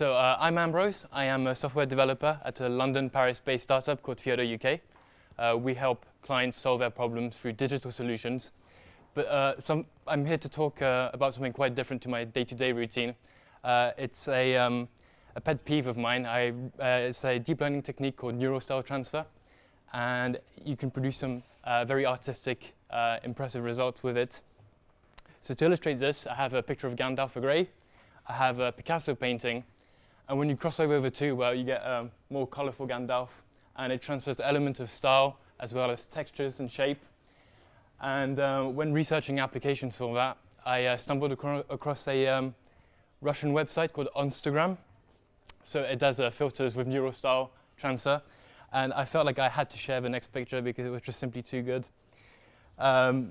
I'm Ambroise. I am a software developer at a London, Paris-based startup called Theodo UK. We help clients solve their problems through digital solutions. But I'm here to talk about something quite different to my day-to-day routine. It's a pet peeve of mine. It's a deep learning technique called neural style transfer. And you can produce some very artistic, impressive results with it. So to illustrate this, I have a picture of Gandalf the Grey. I have a Picasso painting. And when you cross over the two, well, you get a more colorful Gandalf. And it transfers elements of style as well as textures and shape. And when researching applications for that, I stumbled across a Russian website called Instagram. So it does filters with neural style transfer. And I felt like I had to share the next picture because it was just simply too good. The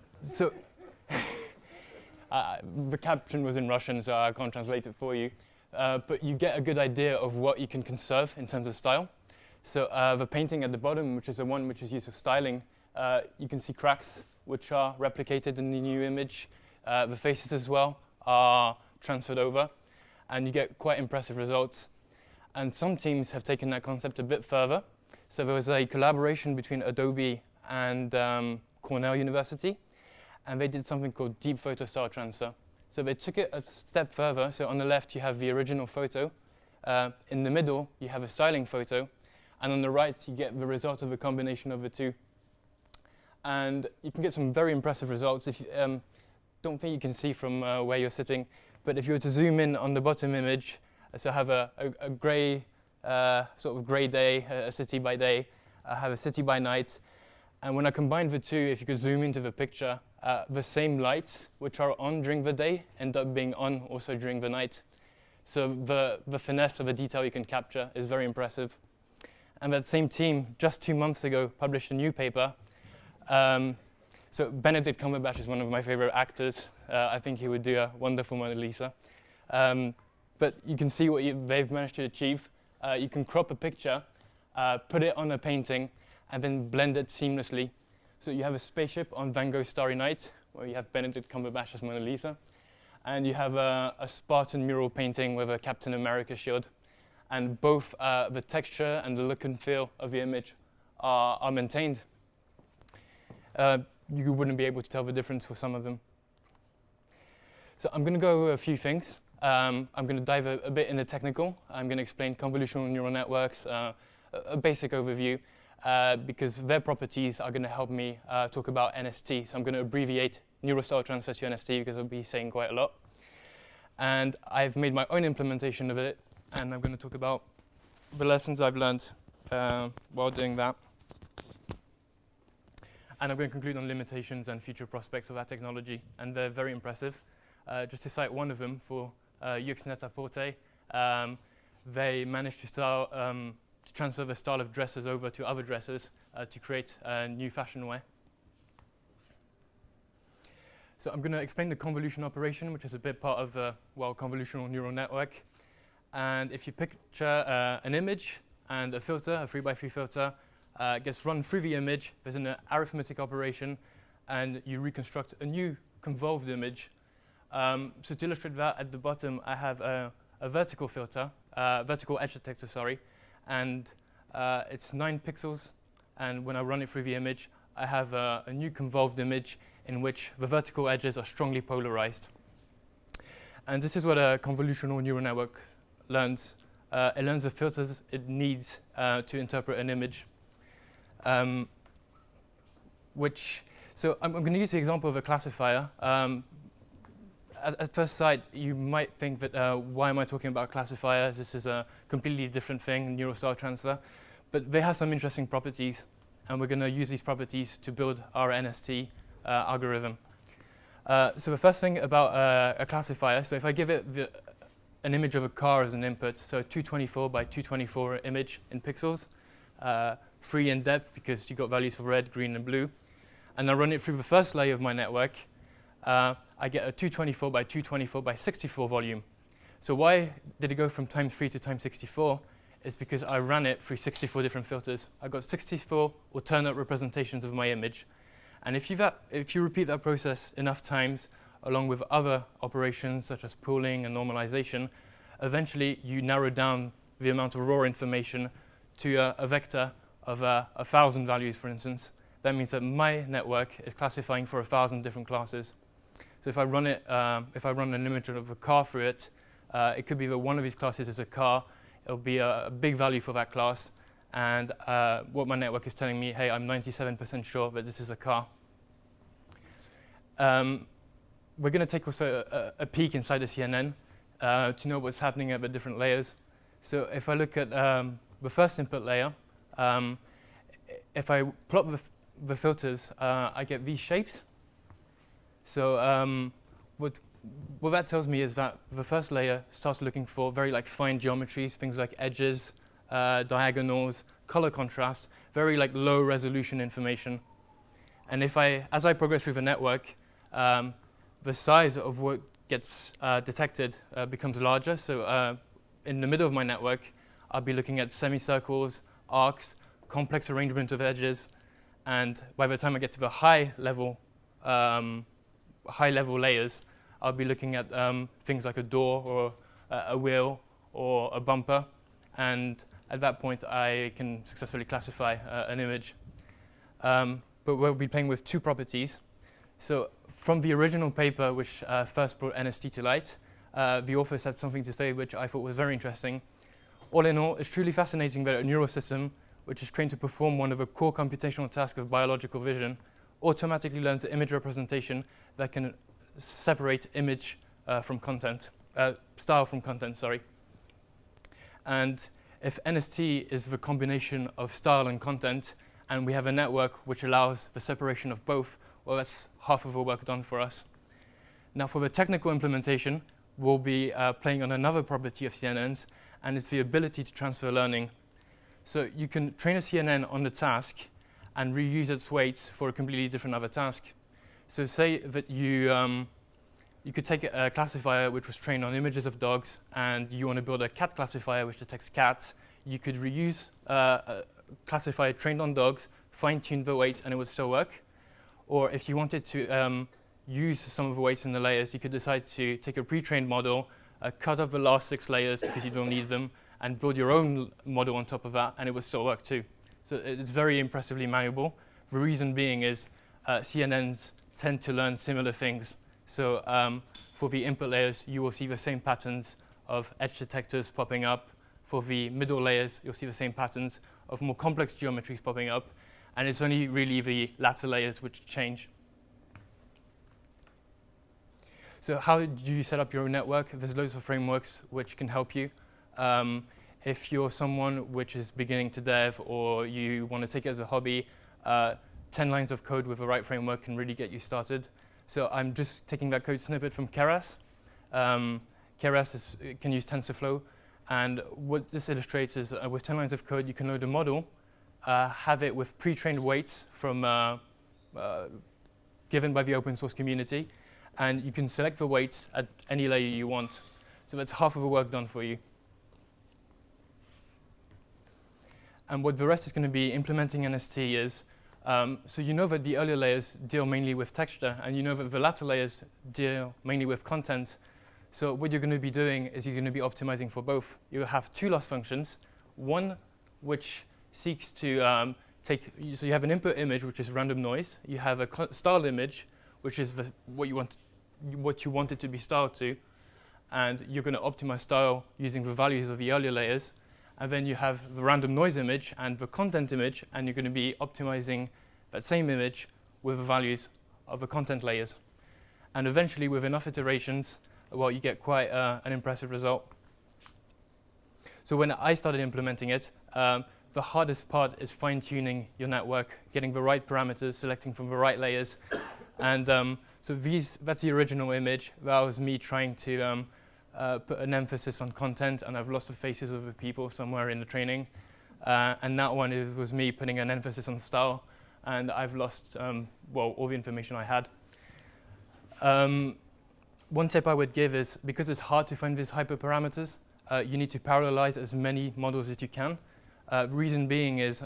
caption was in Russian, so I can't translate it for you. But you get a good idea of what you can conserve in terms of style. So the painting at the bottom, which is the one which is used for styling, you can see cracks which are replicated in the new image. The faces as well are transferred over, and you get quite impressive results. And some teams have taken that concept a bit further. So there was a collaboration between Adobe and Cornell University, and they did something called deep photo style transfer. So they took it a step further. So on the left, you have the original photo. In the middle, you have a styling photo. And on the right, you get the result of a combination of the two. And you can get some very impressive results. If you don't think you can see from where you're sitting, but if you were to zoom in on the bottom image, so I have a gray, sort of gray day, a city by day. I have a city by night. And when I combine the two, if you could zoom into the picture, the same lights which are on during the day end up being on also during the night. So the finesse of the detail you can capture is very impressive. And that same team, just 2 months ago, published a new paper. So Benedict Cumberbatch is one of my favorite actors. I think he would do a wonderful Mona Lisa. But you can see what they've managed to achieve. You can crop a picture, put it on a painting, and then blend it seamlessly. So you have a spaceship on Van Gogh's Starry Night, where you have Benedict Cumberbatch as Mona Lisa. And you have a Spartan mural painting with a Captain America shield. And both the texture and the look and feel of the image are maintained. You wouldn't be able to tell the difference for some of them. So I'm going to go over a few things. I'm going to dive a bit into technical. I'm going to explain convolutional neural networks, a basic overview, because their properties are going to help me talk about NST. So I'm going to abbreviate neural style transfer to NST because I'll be saying quite a lot. And I've made my own implementation of it, and I'm going to talk about the lessons I've learned while doing that. And I'm going to conclude on limitations and future prospects of that technology, and they're very impressive. Just to cite one of them for Yux Net-a-Porter, they managed to transfer the style of dresses over to other dresses to create new fashion wear. So I'm going to explain the convolution operation, which is a big part of the convolutional neural network. And if you picture an image and a filter, a 3x3 filter, gets run through the image, there's an arithmetic operation, and you reconstruct a new convolved image. So to illustrate that, at the bottom, I have a vertical filter, vertical edge detector, sorry, and it's 9 pixels. And when I run it through the image, I have a new convolved image in which the vertical edges are strongly polarized. And this is what a convolutional neural network learns. It learns the filters it needs to interpret an image. So I'm going to use the example of a classifier. At first sight, you might think that why am I talking about classifiers? This is a completely different thing, neural style transfer. But they have some interesting properties, and we're going to use these properties to build our NST algorithm. So the first thing about a classifier, so if I give it an image of a car as an input, so 224 by 224 image in pixels, 3 in depth because you got values for red, green, and blue, and I run it through the first layer of my network, I get a 224 by 224 by 64 volume. So why did it go from times 3 to times 64? It's because I ran it through 64 different filters. I got 64 alternate representations of my image. And if you repeat that process enough times, along with other operations such as pooling and normalization, eventually you narrow down the amount of raw information to a vector of 1,000 values, for instance. That means that my network is classifying for 1,000 different classes. So if I run it, if I run an image of a car through it, it could be that one of these classes is a car. It'll be a big value for that class. And what my network is telling me, hey, I'm 97% sure that this is a car. We're going to take also a peek inside the CNN to know what's happening at the different layers. So if I look at the first input layer, if I plot the filters, I get these shapes. So what that tells me is that the first layer starts looking for very fine geometries, things like edges, diagonals, color contrast, very low resolution information. And as I progress through the network, the size of what gets detected becomes larger. So in the middle of my network, I'll be looking at semicircles, arcs, complex arrangement of edges, and by the time I get to the high level layers, I'll be looking at things like a door or a wheel or a bumper, and at that point I can successfully classify an image. But we'll be playing with two properties. So from the original paper, which first brought NST to light, the authors had something to say which I thought was very interesting. All in all, it's truly fascinating that a neural system, which is trained to perform one of the core computational tasks of biological vision, automatically learns the image representation that can separate image from content, style from content, sorry. And if NST is the combination of style and content, and we have a network which allows the separation of both, well, that's half of the work done for us. Now, for the technical implementation, we'll be playing on another property of CNNs, and it's the ability to transfer learning. So you can train a CNN on the task and reuse its weights for a completely different other task. So say that you could take a classifier which was trained on images of dogs, and you want to build a cat classifier which detects cats. You could reuse a classifier trained on dogs, fine-tune the weights, and it would still work. Or if you wanted to use some of the weights in the layers, you could decide to take a pre-trained model, cut off the last 6 layers because you don't need them, and build your own model on top of that, and it would still work too. So it's very impressively malleable. The reason being is CNNs tend to learn similar things. So for the input layers, you will see the same patterns of edge detectors popping up. For the middle layers, you'll see the same patterns of more complex geometries popping up. And it's only really the latter layers which change. So how do you set up your own network? There's loads of frameworks which can help you. If you're someone which is beginning to dev, or you want to take it as a hobby, 10 lines of code with the right framework can really get you started. So I'm just taking that code snippet from Keras. Keras can use TensorFlow. And what this illustrates is with 10 lines of code, you can load a model, have it with pre-trained weights from given by the open source community, and you can select the weights at any layer you want. So that's half of the work done for you. And what the rest is going to be implementing NST is, so you know that the earlier layers deal mainly with texture, and you know that the latter layers deal mainly with content. So what you're going to be doing is you're going to be optimizing for both. You have 2 loss functions, one which seeks to so you have an input image, which is random noise. You have a styled image, which is what you want it to be styled to, and you're going to optimize style using the values of the earlier layers. And then you have the random noise image and the content image, and you're going to be optimizing that same image with the values of the content layers. And eventually, with enough iterations, well, you get quite an impressive result. So when I started implementing it, the hardest part is fine-tuning your network, getting the right parameters, selecting from the right layers. And so that's the original image. That was me trying to put an emphasis on content, and I've lost the faces of the people somewhere in the training. And that one was me putting an emphasis on style, and I've lost, well, all the information I had. One tip I would give is, because it's hard to find these hyperparameters, you need to parallelize as many models as you can. Reason being is,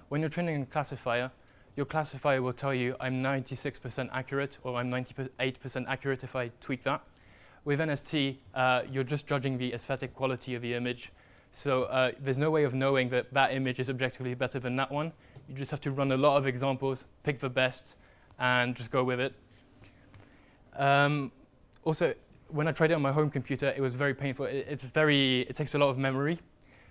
when you're training a classifier, your classifier will tell you, I'm 96% accurate, or I'm 98% accurate if I tweak that. with NST, you're just judging the aesthetic quality of the image. So there's no way of knowing that that image is objectively better than that one. You just have to run a lot of examples, pick the best, and just go with it. Also, when I tried it on my home computer, it was very painful. It takes a lot of memory.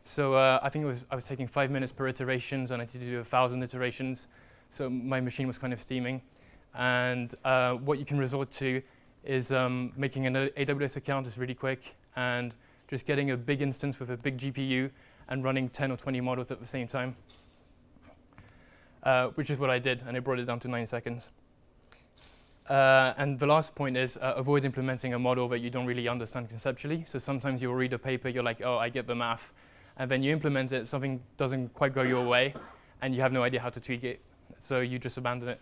So I think I was taking 5 minutes per iterations, and I had to do 1,000 iterations. So my machine was kind of steaming. And what you can resort to is making an AWS account is really quick, and just getting a big instance with a big GPU and running 10 or 20 models at the same time, which is what I did, and it brought it down to 9 seconds. And the last point is avoid implementing a model that you don't really understand conceptually. So sometimes you'll read a paper, you're like, oh, I get the math. And then you implement it, something doesn't quite go your way, and you have no idea how to tweak it. So you just abandon it.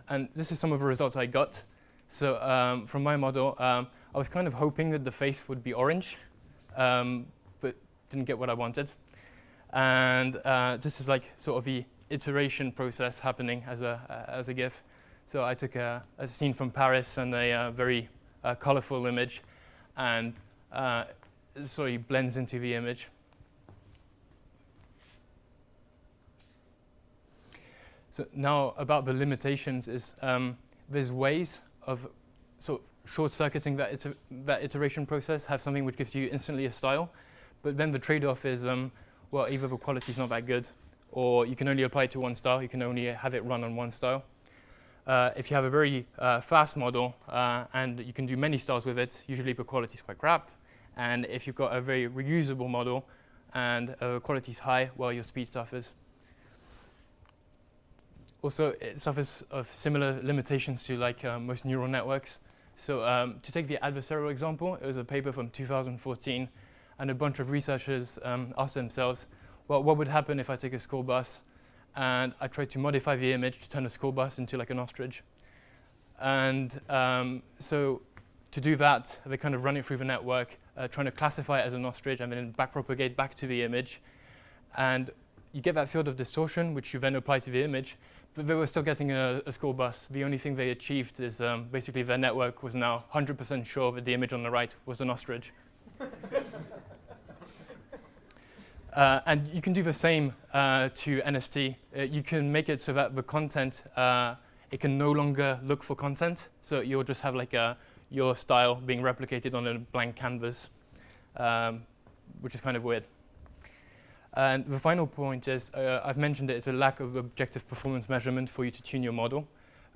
And this is some of the results I got. So from my model, I was kind of hoping that the face would be orange, but didn't get what I wanted. And this is like sort of the iteration process happening as a GIF. So I took a scene from Paris and a very colorful image, and it sort of blends into the image. So now about the limitations is there's ways of sort of short-circuiting that iteration process, have something which gives you instantly a style, but then the trade-off is, well, either the quality is not that good, or you can only apply it to one style, you can only have it run on one style. If you have a very fast model and you can do many styles with it, usually the quality is quite crap. And if you've got a very reusable model and quality is high, well, your speed suffers. Also, it suffers of similar limitations to like most neural networks. So to take the adversarial example, it was a paper from 2014, and a bunch of researchers asked themselves, well, what would happen if I take a school bus and I tried to modify the image to turn a school bus into like an ostrich? And so to do that, they kind of run it through the network, trying to classify it as an ostrich and then backpropagate back to the image. And you get that field of distortion, which you then apply to the image, but they were still getting a school bus. The only thing they achieved is basically their network was now 100% sure that the image on the right was an ostrich. And you can do the same to NST. You can make it so that the content, it can no longer look for content. So you'll just have like your style being replicated on a blank canvas, which is kind of weird. And the final point is, I've mentioned it's a lack of objective performance measurement for you to tune your model,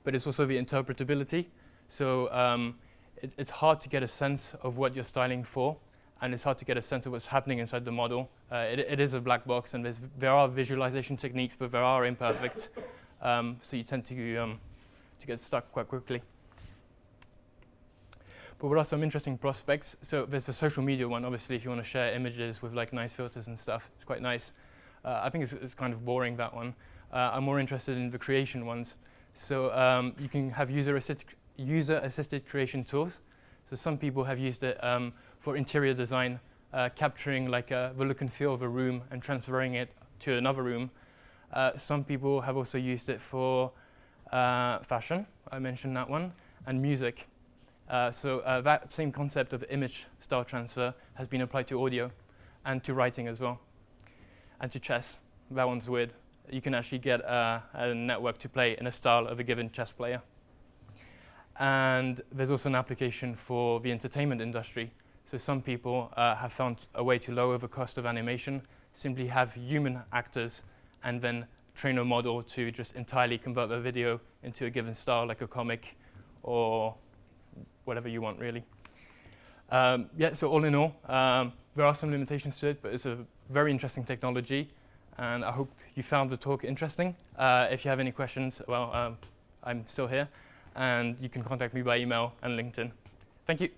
but it's also the interpretability. So it's hard to get a sense of what you're styling for, and it's hard to get a sense of what's happening inside the model. It is a black box, and there are visualization techniques, but there are imperfect. So you tend to get stuck quite quickly. But what are some interesting prospects? So there's the social media one. Obviously, if you want to share images with like nice filters and stuff, it's quite nice. I think it's kind of boring, that one. I'm more interested in the creation ones. So you can have user-assisted creation tools. So some people have used it for interior design, capturing like the look and feel of a room and transferring it to another room. Some people have also used it for fashion. I mentioned that one, and music. So that same concept of image style transfer has been applied to audio and to writing as well, and to chess. That one's weird. You can actually get a network to play in a style of a given chess player. And there's also an application for the entertainment industry. So some people have found a way to lower the cost of animation, simply have human actors and then train a model to just entirely convert the video into a given style, like a comic or whatever you want, really. Yeah, so all in all, there are some limitations to it, but it's a very interesting technology, and I hope you found the talk interesting. If you have any questions, well, I'm still here, and you can contact me by email and LinkedIn. Thank you.